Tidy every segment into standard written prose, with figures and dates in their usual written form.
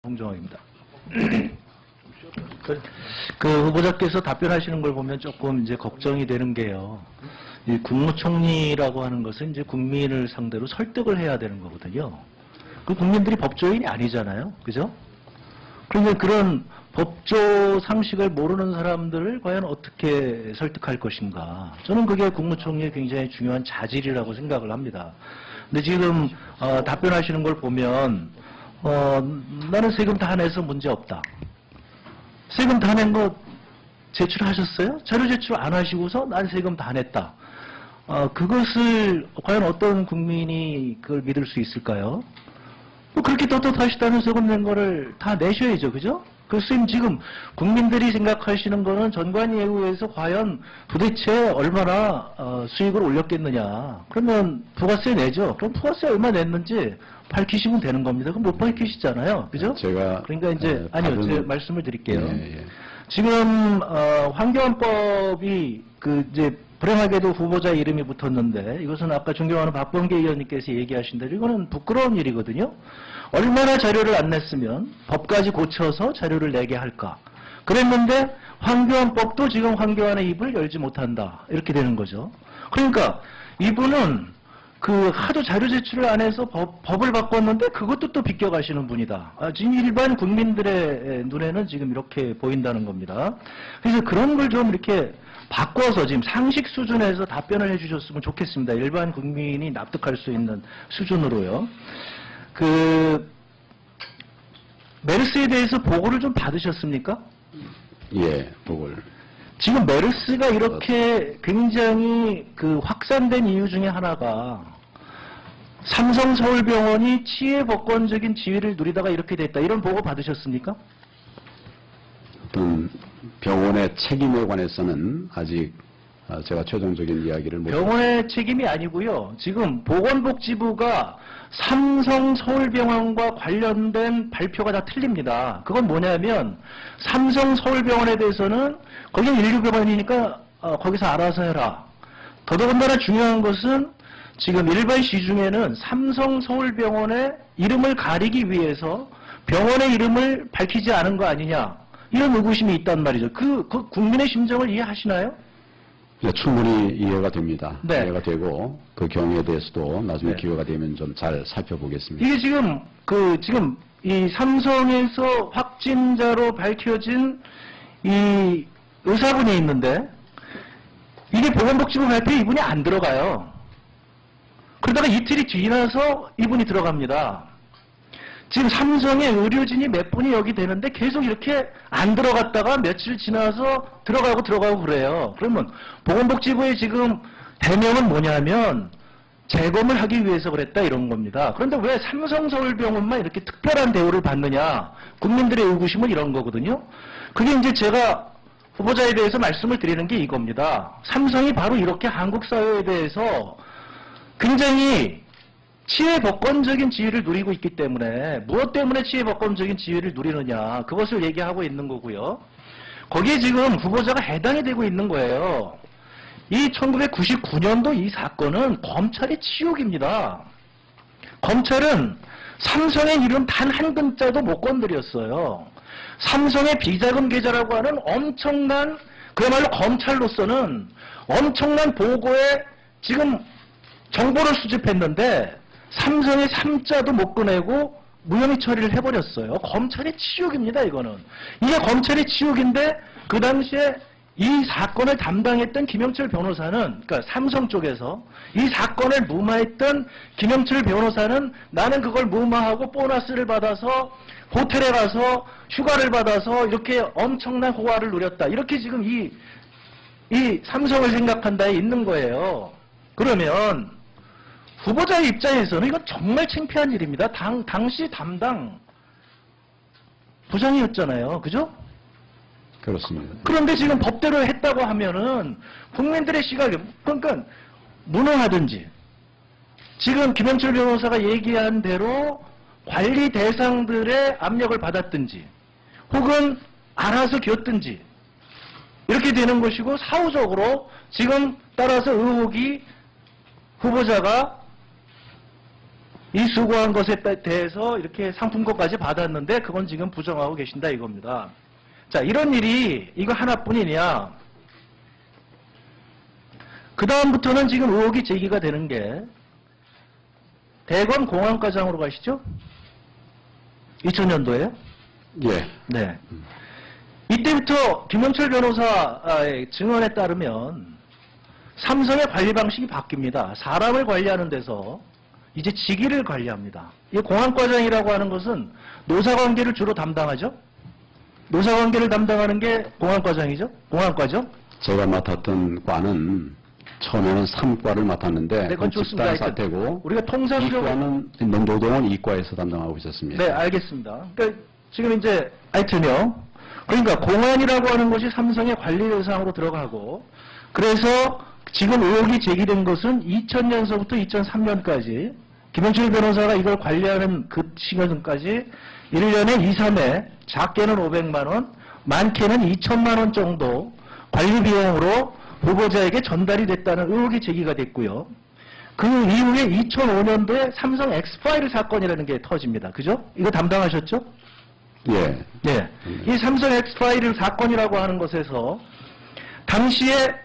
홍정호입니다. 그 후보자께서 답변하시는 걸 보면 조금 이제 걱정이 되는 게요. 이 국무총리라고 하는 것은 이제 국민을 상대로 설득을 해야 되는 거거든요. 그 국민들이 법조인이 아니잖아요. 그죠? 그러니까 그런 법조 상식을 모르는 사람들을 과연 어떻게 설득할 것인가. 저는 그게 국무총리의 굉장히 중요한 자질이라고 생각을 합니다. 근데 지금 답변하시는 걸 보면 나는 세금 다 내서 문제 없다. 세금 다 낸 거 제출하셨어요? 자료 제출 안 하시고서 난 세금 다 냈다. 그것을 과연 어떤 국민이 그걸 믿을 수 있을까요? 뭐 그렇게 떳떳하시다면 세금 낸 거를 다 내셔야죠. 그죠? 교수님 지금 국민들이 생각하시는 거는 전관 예우에서 과연 도대체 얼마나 수익을 올렸겠느냐. 그러면 부가세 내죠. 그럼 부가세 얼마 냈는지 밝히시면 되는 겁니다. 그럼 못 밝히시잖아요. 그죠? 제가 그러니까 이제 아니요. 제가 말씀을 드릴게요. 예. 지금 환경헌법이 이제 불행하게도 후보자 이름이 붙었는데 이것은 아까 존경하는 박범계 의원님께서 얘기하신 대로 이거는 부끄러운 일이거든요. 얼마나 자료를 안 냈으면 법까지 고쳐서 자료를 내게 할까. 그랬는데 환경헌법도 지금 황교안의 입을 열지 못한다. 이렇게 되는 거죠. 그러니까 이분은 하도 자료 제출을 안 해서 법을 바꿨는데 그것도 또 비껴가시는 분이다. 지금 일반 국민들의 눈에는 지금 이렇게 보인다는 겁니다. 그래서 그런 걸 좀 이렇게 바꿔서 지금 상식 수준에서 답변을 해주셨으면 좋겠습니다. 일반 국민이 납득할 수 있는 수준으로요. 메르스에 대해서 보고를 좀 받으셨습니까? 예, 보고를. 지금 메르스가 이렇게 굉장히 확산된 이유 중에 하나가 삼성서울병원이 치해법권적인 지위를 누리다가 이렇게 됐다. 이런 보고 받으셨습니까? 어떤 병원의 책임에 관해서는 아직 제가 최종적인 이야기를 못 병원의 책임이 아니고요. 지금 보건복지부가 삼성서울병원과 관련된 발표가 다 틀립니다. 그건 뭐냐면 삼성서울병원에 대해서는 거긴 인류병원이니까 거기서 알아서 해라. 더더군다나 중요한 것은 지금 일반 시중에는 삼성서울병원의 이름을 가리기 위해서 병원의 이름을 밝히지 않은 거 아니냐. 이런 의구심이 있단 말이죠. 그 국민의 심정을 이해하시나요? 네, 충분히 이해가 됩니다. 네. 이해가 되고 그 경우에 대해서도 나중에 네. 기회가 되면 좀 잘 살펴보겠습니다. 이게 지금 이 삼성에서 확진자로 밝혀진 이 의사분이 있는데 이게 보건복지부 발표에 이분이 안 들어가요. 그러다가 이틀이 지나서 이분이 들어갑니다. 지금 삼성의 의료진이 몇 분이 여기 되는데 계속 이렇게 안 들어갔다가 며칠 지나서 들어가고 그래요. 그러면 보건복지부의 지금 대명은 뭐냐면 재검을 하기 위해서 그랬다 이런 겁니다. 그런데 왜 삼성서울병원만 이렇게 특별한 대우를 받느냐. 국민들의 의구심은 이런 거거든요. 그게 이제 제가 후보자에 대해서 말씀을 드리는 게 이겁니다. 삼성이 바로 이렇게 한국 사회에 대해서 굉장히 치해법권적인 지위를 누리고 있기 때문에 무엇 때문에 치해법권적인 지위를 누리느냐 그것을 얘기하고 있는 거고요. 거기에 지금 후보자가 해당이 되고 있는 거예요. 이 1999년도 이 사건은 검찰의 치욕입니다. 검찰은 삼성의 이름 단 한 글자도 못 건드렸어요. 삼성의 비자금 계좌라고 하는 엄청난 그야말로 검찰로서는 엄청난 보고에 지금 정보를 수집했는데 삼성의 3자도 못 꺼내고 무혐의 처리를 해버렸어요. 검찰의 치욕입니다. 이거는. 이게 검찰의 치욕인데 그 당시에 이 사건을 담당했던 김영철 변호사는 그러니까 삼성 쪽에서 이 사건을 무마했던 김영철 변호사는 나는 그걸 무마하고 보너스를 받아서 호텔에 가서 휴가를 받아서 이렇게 엄청난 호화를 누렸다. 이렇게 지금 이 삼성을 생각한다에 있는 거예요. 그러면 후보자의 입장에서는 이건 정말 창피한 일입니다. 당시 담당 부장이었잖아요. 그죠? 그렇습니다. 그런데 지금 법대로 했다고 하면은 국민들의 시각에 그러니까 무능하든지 지금 김영철 변호사가 얘기한 대로 관리 대상들의 압력을 받았든지 혹은 알아서 겪든지 이렇게 되는 것이고 사후적으로 지금 따라서 의혹이 후보자가 이 수고한 것에 대해서 이렇게 상품권까지 받았는데 그건 지금 부정하고 계신다 이겁니다. 자, 이런 일이 이거 하나뿐이냐? 그 다음부터는 지금 의혹이 제기가 되는 게 대검 공안과장으로 가시죠? 2000년도에요? 예. 네. 이때부터 김영철 변호사의 증언에 따르면 삼성의 관리 방식이 바뀝니다. 사람을 관리하는 데서 이제 직위를 관리합니다. 이 공안과장이라고 하는 것은 노사관계를 주로 담당하죠? 노사관계를 담당하는 게 공안과장이죠? 공안과죠? 제가 맡았던 과는 처음에는 3과를 맡았는데 네, 그건 그건 좋습니다. 집단 사태고 우리가 통상적으로 2과는 명도동은 2과에서 담당하고 있었습니다. 네, 알겠습니다. 그러니까 지금 이제 하여튼요. 그러니까 공안이라고 하는 것이 삼성의 관리 대상으로 들어가고 그래서 지금 의혹이 제기된 것은 2000년서부터 2003년까지 김영철 변호사가 이걸 관리하는 그 시간까지 1년에 2, 3회 작게는 500만 원, 많게는 2천만 원 정도 관리 비용으로 후보자에게 전달이 됐다는 의혹이 제기가 됐고요. 그 이후에 2005년도에 삼성 엑스파일 사건이라는 게 터집니다. 그죠? 이거 담당하셨죠? 예. 네. 이 삼성 엑스파일 사건이라고 하는 것에서 당시에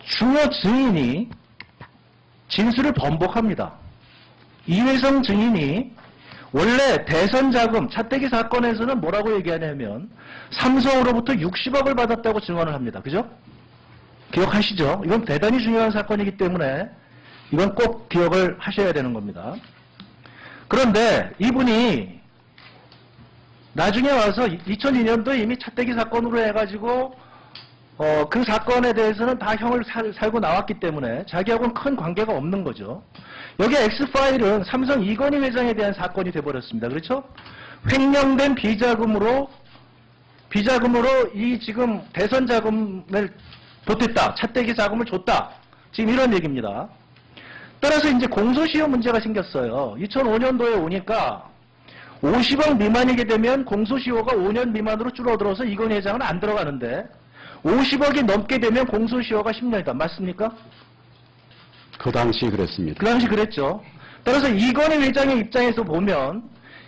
주요 증인이 진술을 번복합니다. 이회성 증인이 원래 대선 자금, 차떼기 사건에서는 뭐라고 얘기하냐면 삼성으로부터 60억을 받았다고 증언을 합니다. 그죠? 기억하시죠? 이건 대단히 중요한 사건이기 때문에 이건 꼭 기억을 하셔야 되는 겁니다. 그런데 이분이 나중에 와서 2002년도에 이미 차떼기 사건으로 해가지고 그 사건에 대해서는 다 형을 살고 나왔기 때문에 자기하고는 큰 관계가 없는 거죠. 여기 X파일은 삼성 이건희 회장에 대한 사건이 돼버렸습니다. 그렇죠? 횡령된 비자금으로 이 지금 대선 자금을 줬댔다. 차떼기 자금을 줬다. 지금 이런 얘기입니다. 따라서 이제 공소시효 문제가 생겼어요. 2005년도에 오니까 50억 미만이게 되면 공소시효가 5년 미만으로 줄어들어서 이건희 회장은 안 들어가는데 50억이 넘게 되면 공소시효가 10년이다. 맞습니까? 그 당시 그랬습니다. 그 당시 그랬죠. 따라서 이건희 회장의 입장에서 보면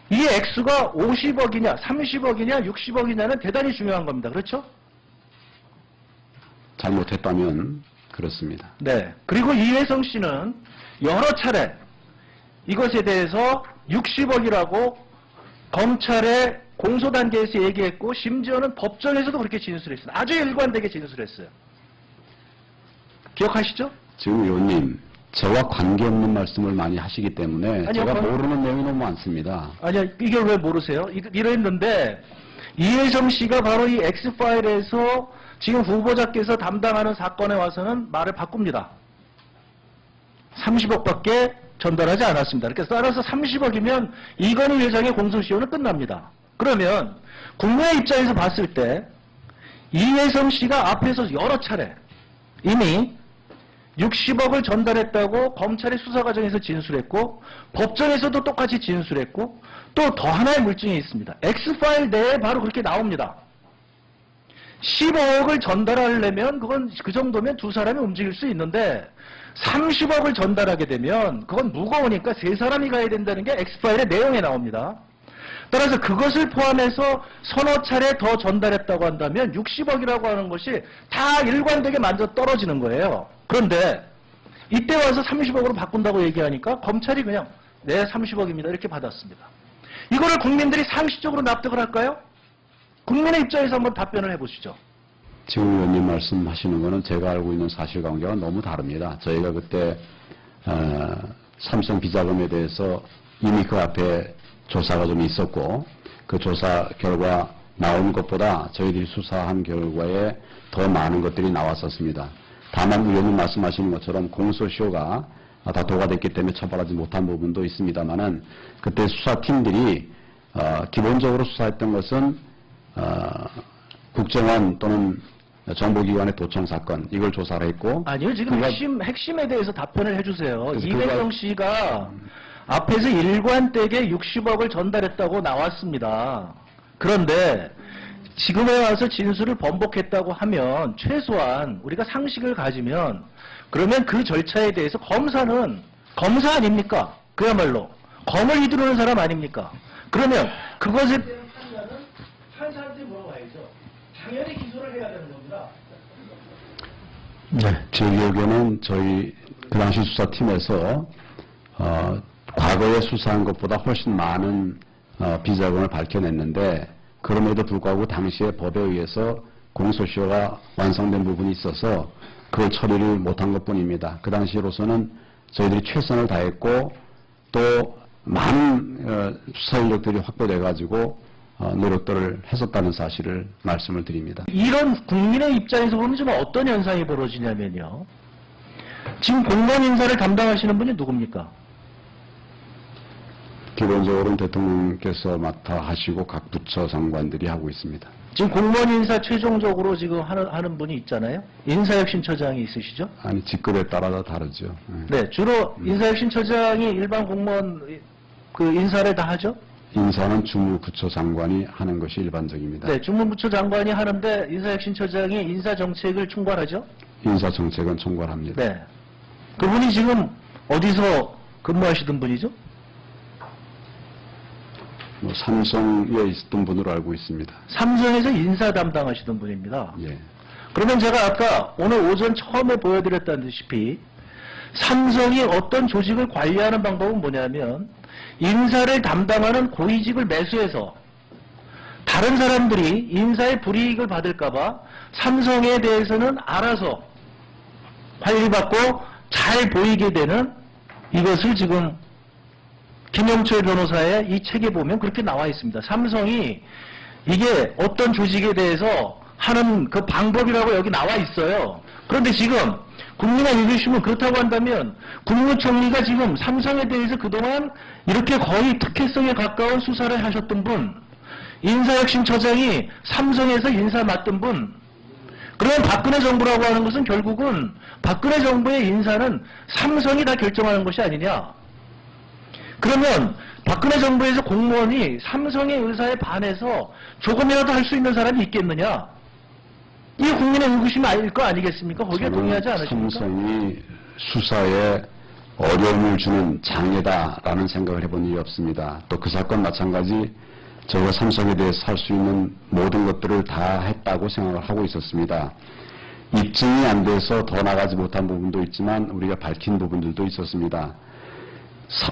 이 액수가 50억이냐, 30억이냐, 60억이냐는 대단히 중요한 겁니다. 그렇죠? 잘못했다면 그렇습니다. 네. 그리고 이회성 씨는 여러 차례 이것에 대해서 60억이라고 검찰의 공소 단계에서 얘기했고 심지어는 법정에서도 그렇게 진술했어요. 아주 일관되게 진술했어요. 기억하시죠? 지금 의원님, 저와 관계없는 말씀을 많이 하시기 때문에 아니요, 제가 모르는 내용이 너무 많습니다. 아니요, 이걸 왜 모르세요? 이랬는데 이회성 씨가 바로 이 X파일에서 지금 후보자께서 담당하는 사건에 와서는 말을 바꿉니다. 30억밖에 전달하지 않았습니다. 그러니까 따라서 30억이면 이건희 회장의 공소시효는 끝납니다. 그러면 국민의 입장에서 봤을 때 이회성 씨가 앞에서 여러 차례 이미 60억을 전달했다고 검찰의 수사 과정에서 진술했고 법정에서도 똑같이 진술했고 또 더 하나의 물증이 있습니다. X파일 내에 바로 그렇게 나옵니다. 15억을 전달하려면 그건 그 정도면 두 사람이 움직일 수 있는데 30억을 전달하게 되면 그건 무거우니까 세 사람이 가야 된다는 게 X파일의 내용에 나옵니다. 따라서 그것을 포함해서 서너 차례 더 전달했다고 한다면 60억이라고 하는 것이 다 일관되게 맞아 떨어지는 거예요. 그런데 이때 와서 30억으로 바꾼다고 얘기하니까 검찰이 그냥 네 30억입니다 이렇게 받았습니다. 이거를 국민들이 상식적으로 납득을 할까요? 국민의 입장에서 한번 답변을 해보시죠. 지금 의원님 말씀하시는 거는 제가 알고 있는 사실관계와 너무 다릅니다. 저희가 그때 삼성 비자금에 대해서 이미 그 앞에 조사가 좀 있었고 그 조사 결과 나온 것보다 저희들이 수사한 결과에 더 많은 것들이 나왔었습니다. 다만 의원님 말씀하시는 것처럼 공소시효가 다 도과됐기 때문에 처벌하지 못한 부분도 있습니다만은 그때 수사팀들이 기본적으로 수사했던 것은 국정원 또는 정보기관의 도청 사건 이걸 조사를 했고 아니요 지금 핵심에 대해서 답변을 해주세요. 이회성 씨가 앞에서 일관되게 60억을 전달했다고 나왔습니다. 그런데 지금에 와서 진술을 번복했다고 하면 최소한 우리가 상식을 가지면 그러면 그 절차에 대해서 검사 아닙니까? 그야말로 검을 휘두르는 사람 아닙니까? 그러면 그것에 대한 판단은 판사한테 물어봐야죠. 당연히 기소를 해야 되는 겁니다. 네, 제 기억에는 저희 그 당시 수사팀에서 과거에 수사한 것보다 훨씬 많은 비자금을 밝혀냈는데 그럼에도 불구하고 당시에 법에 의해서 공소시효가 완성된 부분이 있어서 그걸 처리를 못한 것뿐입니다. 그 당시로서는 저희들이 최선을 다했고 또 많은 수사 인력들이 확보돼 가지고 노력들을 했었다는 사실을 말씀을 드립니다. 이런 국민의 입장에서 보면 좀 어떤 현상이 벌어지냐면요. 지금 공무원 인사를 담당하시는 분이 누굽니까? 기본적으로는 대통령께서 맡아 하시고 각 부처 장관들이 하고 있습니다. 지금 공무원 인사 최종적으로 지금 하는 분이 있잖아요. 인사혁신처장이 있으시죠? 아니 직급에 따라 다 다르죠. 네, 주로 인사혁신처장이 일반 공무원 그 인사를 다 하죠? 인사는 주무부처 장관이 하는 것이 일반적입니다. 네, 주무부처 장관이 하는데 인사혁신처장이 인사정책을 총괄하죠? 인사정책은 총괄합니다. 네. 그분이 지금 어디서 근무하시던 분이죠? 삼성에 있었던 분으로 알고 있습니다. 삼성에서 인사 담당하시던 분입니다. 예. 그러면 제가 아까 오늘 오전 처음에 보여드렸다시피 삼성이 어떤 조직을 관리하는 방법은 뭐냐면 인사를 담당하는 고위직을 매수해서 다른 사람들이 인사의 불이익을 받을까봐 삼성에 대해서는 알아서 관리받고 잘 보이게 되는 이것을 지금 김영철 변호사의 이 책에 보면 그렇게 나와 있습니다. 삼성이 이게 어떤 조직에 대해서 하는 그 방법이라고 여기 나와 있어요. 그런데 지금 국민의 읽으시면 그렇다고 한다면 국무총리가 지금 삼성에 대해서 그동안 이렇게 거의 특혜성에 가까운 수사를 하셨던 분, 인사혁신처장이 삼성에서 인사 맡던 분, 그러면 박근혜 정부라고 하는 것은 결국은 박근혜 정부의 인사는 삼성이 다 결정하는 것이 아니냐. 그러면 박근혜 정부에서 공무원이 삼성의 의사에 반해서 조금이라도 할 수 있는 사람이 있겠느냐? 이게 국민의 의구심이 아닐 거 아니겠습니까? 거기에 동의하지 않으십니까? 삼성이 수사에 어려움을 주는 장애다라는 생각을 해본 일이 없습니다. 또 그 사건 마찬가지 저희가 삼성에 대해서 할 수 있는 모든 것들을 다 했다고 생각을 하고 있었습니다. 입증이 안 돼서 더 나가지 못한 부분도 있지만 우리가 밝힌 부분들도 있었습니다.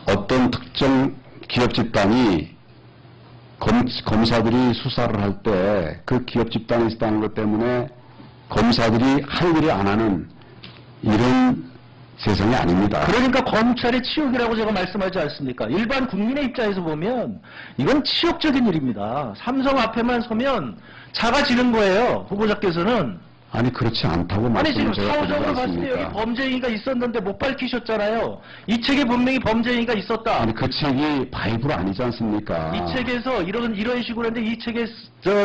어떤 특정 기업 집단이 검사들이 수사를 할 때 그 기업 집단이 있다는 것 때문에 검사들이 할 일을 안 하는 이런 세상이 아닙니다. 그러니까 검찰의 치욕이라고 제가 말씀하지 않습니까? 일반 국민의 입장에서 보면 이건 치욕적인 일입니다. 삼성 앞에만 서면 작아지는 거예요. 후보자께서는. 아니 그렇지 않다고 아니 지금 말씀을 제가 사후적으로 봤을 때 여기 범죄행위가 있었는데 못 밝히셨잖아요. 이 책에 분명히 범죄행위가 있었다. 아니 그 책이 바이블 아니지 않습니까? 이 책에서 이런 식으로 했는데 이 책에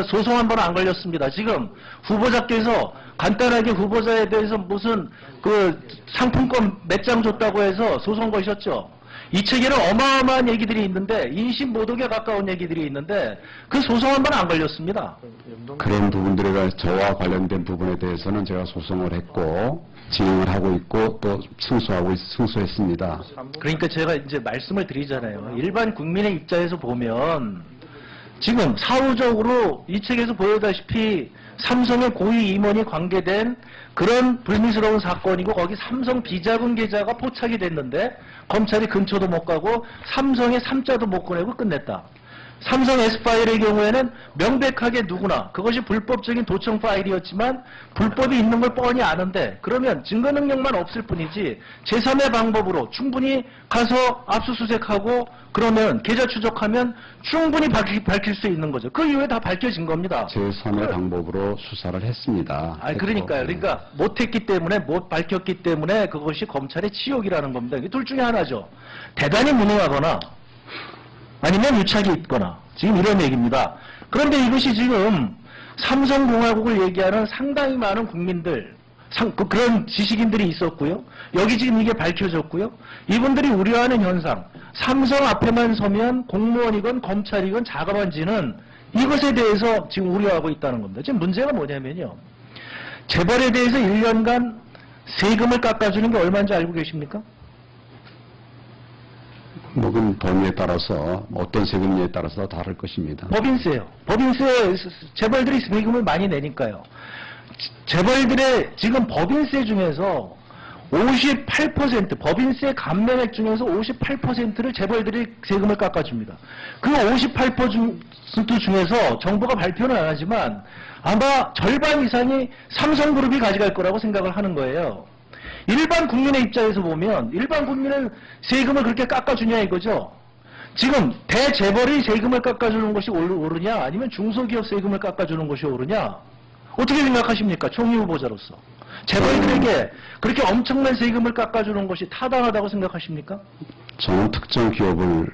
소송 한 번 안 걸렸습니다. 지금 후보자께서 간단하게 후보자에 대해서 무슨 그 상품권 몇 장 줬다고 해서 소송 거셨죠. 이 책에는 어마어마한 얘기들이 있는데 인신모독에 가까운 얘기들이 있는데 그 소송 한 번 안 걸렸습니다. 그런 부분들에 저와 관련된 부분에 대해서는 제가 소송을 했고 진행을 하고 있고 또 승소했습니다. 그러니까 제가 이제 말씀을 드리잖아요. 일반 국민의 입장에서 보면 지금 사후적으로 이 책에서 보여다시피 삼성의 고위 임원이 관계된 그런 불미스러운 사건이고 거기 삼성 비자금 계좌가 포착이 됐는데 검찰이 근처도 못 가고 삼성의 삼자도 못 꺼내고 끝냈다. 삼성 S파일의 경우에는 명백하게 누구나 그것이 불법적인 도청 파일이었지만 불법이 있는 걸 뻔히 아는데 그러면 증거 능력만 없을 뿐이지 제3의 방법으로 충분히 가서 압수수색하고 그러면 계좌 추적하면 충분히 밝힐 수 있는 거죠. 그 이후에 다 밝혀진 겁니다. 제3의 방법으로 수사를 했습니다. 그러니까요. 그러니까 못했기 때문에 못 밝혔기 때문에 그것이 검찰의 치욕이라는 겁니다. 이게 둘 중에 하나죠. 대단히 무능하거나 아니면 유착이 있거나 지금 이런 얘기입니다. 그런데 이것이 지금 삼성공화국을 얘기하는 상당히 많은 국민들 그런 지식인들이 있었고요. 여기 지금 이게 밝혀졌고요. 이분들이 우려하는 현상 삼성 앞에만 서면 공무원이건 검찰이건 자가반지는 이것에 대해서 지금 우려하고 있다는 겁니다. 지금 문제가 뭐냐면요. 재벌에 대해서 1년간 세금을 깎아주는 게 얼마인지 알고 계십니까? 그건 범위에 따라서 어떤 세금에 따라서 다를 것입니다. 법인세요. 법인세 재벌들이 세금을 많이 내니까요. 재벌들의 지금 법인세 중에서 58% 법인세 감면액 중에서 58%를 재벌들이 세금을 깎아줍니다. 그 58% 중에서 정부가 발표는 안 하지만 아마 절반 이상이 삼성그룹이 가져갈 거라고 생각을 하는 거예요. 일반 국민의 입장에서 보면 일반 국민은 세금을 그렇게 깎아주냐 이거죠. 지금 대재벌이 세금을 깎아주는 것이 옳으냐 아니면 중소기업 세금을 깎아주는 것이 옳으냐 어떻게 생각하십니까? 총리 후보자로서. 재벌들에게 그렇게 엄청난 세금을 깎아주는 것이 타당하다고 생각하십니까? 저는 특정 기업을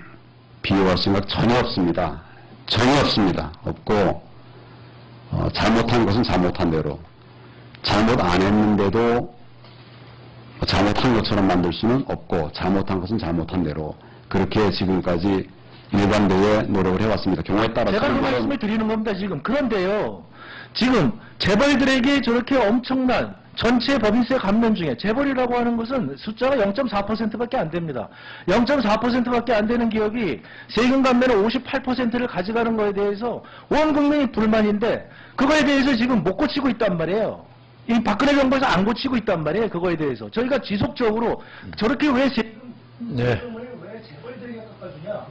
비호할 생각 전혀 없습니다. 전혀 없습니다. 없고 잘못한 것은 잘못한 대로 잘못 안 했는데도 잘못한 것처럼 만들 수는 없고 잘못한 것은 잘못한 대로 그렇게 지금까지 일관되게 노력을 해왔습니다. 경우에 따라서 제가 그 말씀을 드리는 겁니다. 지금. 그런데요. 지금 재벌들에게 저렇게 엄청난 전체 법인세 감면 중에 재벌이라고 하는 것은 숫자가 0.4%밖에 안 됩니다. 0.4%밖에 안 되는 기업이 세금 감면의 58%를 가져가는 거에 대해서 온 국민이 불만인데 그거에 대해서 지금 못 고치고 있단 말이에요. 이 박근혜 정부에서 안 고치고 있단 말이에요. 그거에 대해서. 저희가 지속적으로 저렇게 왜 세금을 왜 재벌들에게 깎아주냐.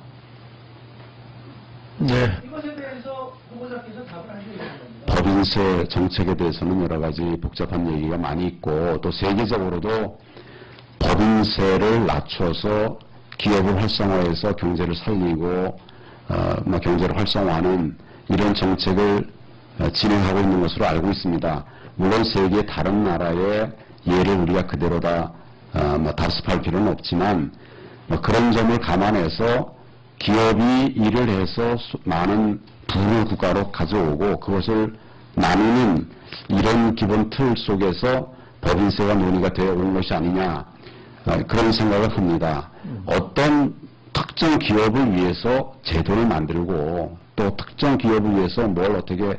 네. 이것에 대해서 후보자께서 답을 하셔야 됩니다. 법인세 정책에 대해서는 여러 가지 복잡한 얘기가 많이 있고 또 세계적으로도 법인세를 낮춰서 기업을 활성화해서 경제를 살리고 경제를 활성화하는 이런 정책을 진행하고 있는 것으로 알고 있습니다. 물론 세계 다른 나라의 예를 우리가 그대로 다 답습할 필요는 없지만 그런 점을 감안해서 기업이 일을 해서 많은 부를 국가로 가져오고 그것을 나누는 이런 기본 틀 속에서 법인세가 논의가 되어 온 것이 아니냐 그런 생각을 합니다. 어떤 특정 기업을 위해서 제도를 만들고 또 특정 기업을 위해서 뭘 어떻게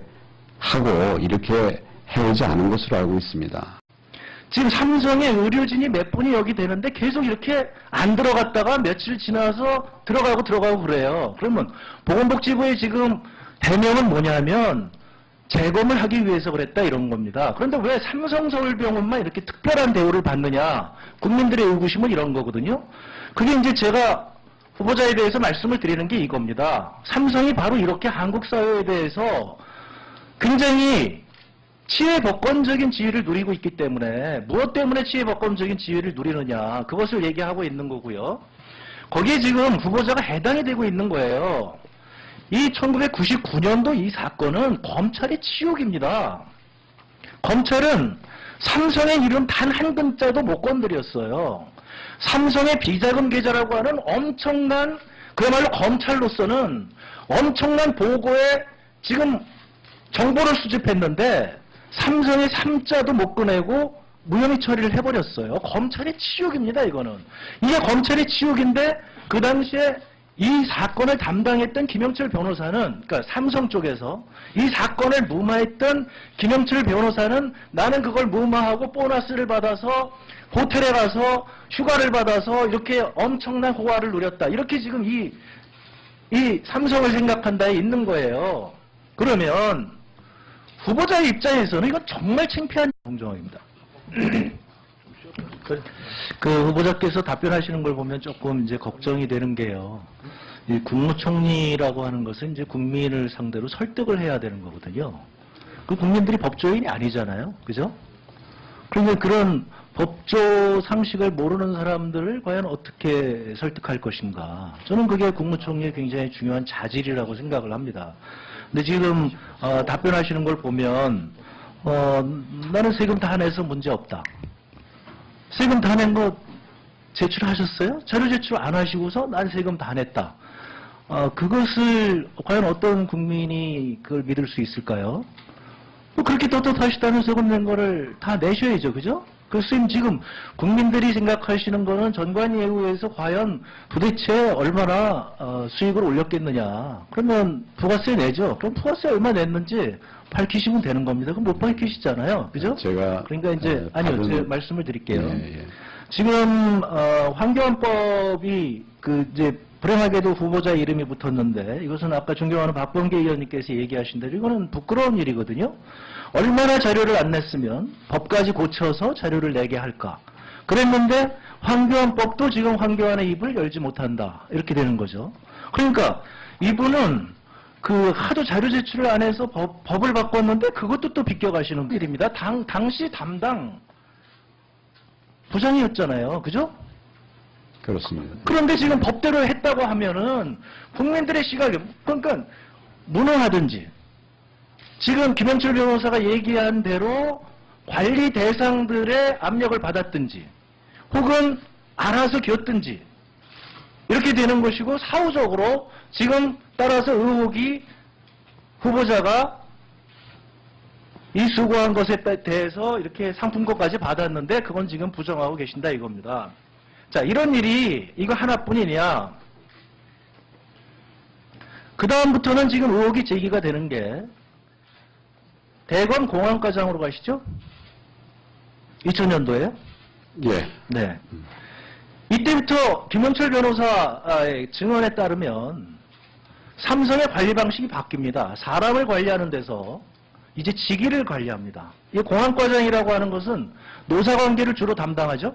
하고 이렇게 해오지 않은 것으로 알고 있습니다. 지금 삼성의 의료진이 몇 분이 여기 되는데 계속 이렇게 안 들어갔다가 며칠 지나서 들어가고 그래요. 그러면 보건복지부의 지금 대명은 뭐냐면 재검을 하기 위해서 그랬다 이런 겁니다. 그런데 왜 삼성서울병원만 이렇게 특별한 대우를 받느냐. 국민들의 의구심은 이런 거거든요. 그게 이제 제가 후보자에 대해서 말씀을 드리는 게 이겁니다. 삼성이 바로 이렇게 한국 사회에 대해서 굉장히 치외법권적인 지위를 누리고 있기 때문에 무엇 때문에 치외법권적인 지위를 누리느냐 그것을 얘기하고 있는 거고요. 거기에 지금 후보자가 해당이 되고 있는 거예요. 이 1999년도 이 사건은 검찰의 치욕입니다. 검찰은 삼성의 이름 단 한 글자도 못 건드렸어요. 삼성의 비자금 계좌라고 하는 엄청난 그야말로 검찰로서는 엄청난 보고에 지금 정보를 수집했는데 삼성의 3자도 못 꺼내고 무혐의 처리를 해버렸어요. 검찰의 치욕입니다, 이거는. 이게 검찰의 치욕인데 그 당시에 이 사건을 담당했던 김영철 변호사는, 그러니까 삼성 쪽에서 이 사건을 무마했던 김영철 변호사는 나는 그걸 무마하고 보너스를 받아서 호텔에 가서 휴가를 받아서 이렇게 엄청난 호화를 누렸다. 이렇게 지금 이 삼성을 생각한다에 있는 거예요. 그러면 후보자의 입장에서는 이건 정말 창피한 공정입니다. 그 후보자께서 답변하시는 걸 보면 조금 이제 걱정이 되는 게요. 이 국무총리라고 하는 것은 이제 국민을 상대로 설득을 해야 되는 거거든요. 그 국민들이 법조인이 아니잖아요. 그죠? 그러면 그런 법조 상식을 모르는 사람들을 과연 어떻게 설득할 것인가. 저는 그게 국무총리의 굉장히 중요한 자질이라고 생각을 합니다. 근데 지금 답변하시는 걸 보면 나는 세금 다 내서 문제 없다. 세금 다 낸 거 제출하셨어요? 자료 제출 안 하시고서 난 세금 다 냈다. 그것을 과연 어떤 국민이 그걸 믿을 수 있을까요? 그렇게 떳떳하시다면 세금 낸 거를 다 내셔야죠. 그죠? 그래서 지금 국민들이 생각하시는 거는 전관예우에서 과연 도대체 얼마나 수익을 올렸겠느냐. 그러면 부가세 내죠. 그럼 부가세 얼마 냈는지 밝히시면 되는 겁니다. 그럼 못 밝히시잖아요. 그죠? 제가 그러니까 이제 아니요. 제가 말씀을 드릴게요. 예. 지금 환경법이 이제 불행하게도 후보자 이름이 붙었는데 이것은 아까 존경하는 박범계 의원님께서 얘기하신 대로 이거는 부끄러운 일이거든요. 얼마나 자료를 안 냈으면 법까지 고쳐서 자료를 내게 할까. 그랬는데 환경법도 지금 황교안의 입을 열지 못한다. 이렇게 되는 거죠. 그러니까 이분은 하도 자료 제출을 안 해서 법을 바꿨는데 그것도 또 비껴가시는 일입니다. 당시 담당 부장이었잖아요. 그죠? 그렇습니다. 그런데 지금 법대로 했다고 하면은 국민들의 시각에, 그러니까 무능하든지 지금 김영철 변호사가 얘기한 대로 관리 대상들의 압력을 받았든지 혹은 알아서 겼든지 이렇게 되는 것이고, 사후적으로 지금 따라서 의혹이 후보자가 이 수고한 것에 대해서 이렇게 상품권까지 받았는데 그건 지금 부정하고 계신다 이겁니다. 자, 이런 일이 이거 하나뿐이냐. 그 다음부터는 지금 의혹이 제기가 되는 게 대검 공안과장으로 가시죠? 2000년도에요? 예. 네. 이때부터 김영철 변호사의 증언에 따르면 삼성의 관리 방식이 바뀝니다. 사람을 관리하는 데서 이제 직위를 관리합니다. 이 공안과장이라고 하는 것은 노사관계를 주로 담당하죠?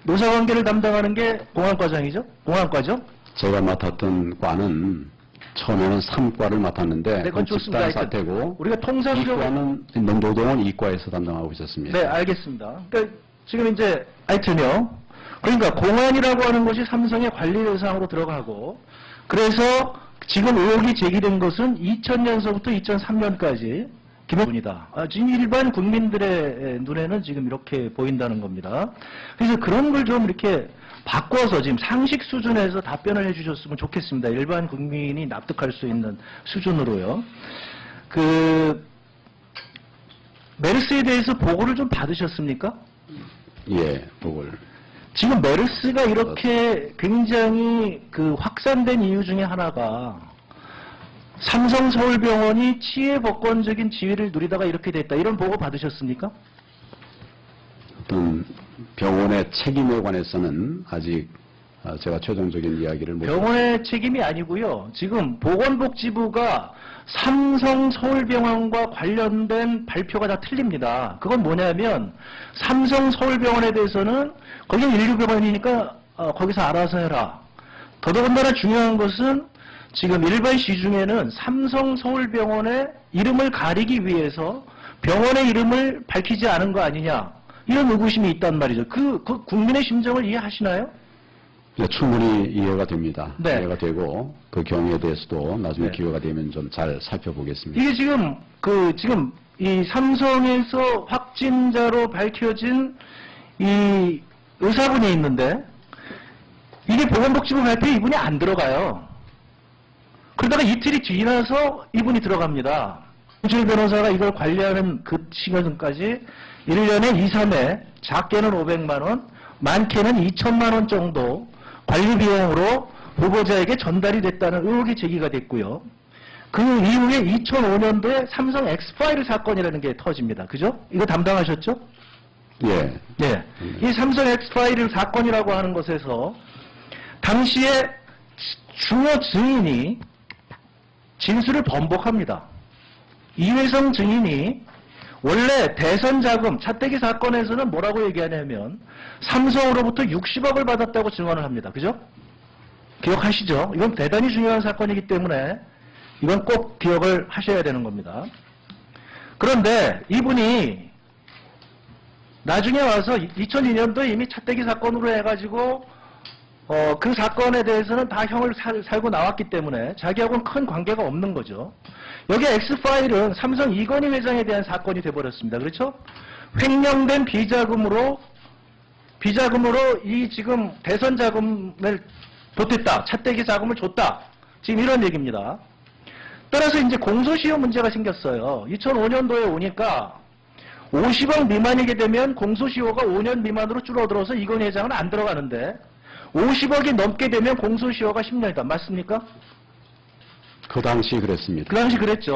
노사관계를 담당하는 게 공안과장이죠? 공안과죠? 제가 맡았던 과는 처음에는 3과를 맡았는데 네, 그건 그건 좋습니다. 집단 사태고 우리가 통상적으로 2과는 노동은 2과에서 담당하고 있었습니다. 네, 알겠습니다. 그러니까 지금 이제 하여튼요. 그러니까 공안이라고 하는 것이 삼성의 관리 대상으로 들어가고, 그래서 지금 의혹이 제기된 것은 2000년서부터 2003년까지 김영준이다. 지금 일반 국민들의 눈에는 지금 이렇게 보인다는 겁니다. 그래서 그런 걸 좀 이렇게 바꿔서 지금 상식 수준에서 답변을 해주셨으면 좋겠습니다. 일반 국민이 납득할 수 있는 수준으로요. 메르스에 대해서 보고를 좀 받으셨습니까? 예, 그걸. 지금 메르스가 이렇게 굉장히 확산된 이유 중에 하나가 삼성 서울병원이 치외법권적인 지위를 누리다가 이렇게 됐다. 이런 보고 받으셨습니까? 어떤 병원의 책임에 관해서는 아직 제가 최종적인 이야기를 못. 병원의 책임이 아니고요. 지금 보건복지부가 삼성 서울병원과 관련된 발표가 다 틀립니다. 그건 뭐냐면 삼성 서울병원에 대해서는 거기는 인류병원이니까 거기서 알아서 해라. 더더군다나 중요한 것은 지금 일반 시중에는 삼성 서울병원의 이름을 가리기 위해서 병원의 이름을 밝히지 않은 거 아니냐. 이런 의구심이 있단 말이죠. 그 국민의 심정을 이해하시나요? 예, 충분히 이해가 됩니다. 네. 이해가 되고 그 경우에 대해서도 나중에 네. 기회가 되면 좀 잘 살펴보겠습니다. 이게 지금 이 삼성에서 확진자로 밝혀진 이 의사분이 있는데 이게 보건복지부 발표에 이분이 안 들어가요. 그러다가 이틀이 지나서 이분이 들어갑니다. 김영철 변호사가 이걸 관리하는 그 시간까지 1년에 2, 3회, 작게는 500만 원, 많게는 2천만 원 정도 관리 비용으로 후보자에게 전달이 됐다는 의혹이 제기가 됐고요. 그 이후에 2005년도에 삼성 엑스파일 사건이라는 게 터집니다. 그죠? 이거 담당하셨죠? 예. 네. 이 삼성 엑스파일 사건이라고 하는 것에서 당시에 주요 증인이 진술을 번복합니다. 이회성 증인이 원래 대선 자금, 차떼기 사건에서는 뭐라고 얘기하냐면 삼성으로부터 60억을 받았다고 증언을 합니다. 그죠? 기억하시죠? 이건 대단히 중요한 사건이기 때문에 이건 꼭 기억을 하셔야 되는 겁니다. 그런데 이분이 나중에 와서 2002년도에 이미 차떼기 사건으로 해가지고 그 사건에 대해서는 다 형을 살고 나왔기 때문에 자기하고는 큰 관계가 없는 거죠. 여기 엑스파일은 삼성 이건희 회장에 대한 사건이 돼버렸습니다. 그렇죠? 횡령된 비자금으로 이 지금 대선 자금을 보탰다. 차떼기 자금을 줬다. 지금 이런 얘기입니다. 따라서 이제 공소시효 문제가 생겼어요. 2005년도에 오니까 50억 미만이게 되면 공소시효가 5년 미만으로 줄어들어서 이건희 회장은 안 들어가는데 50억이 넘게 되면 공소시효가 10년이다. 맞습니까? 그 당시 그랬습니다. 그 당시 그랬죠.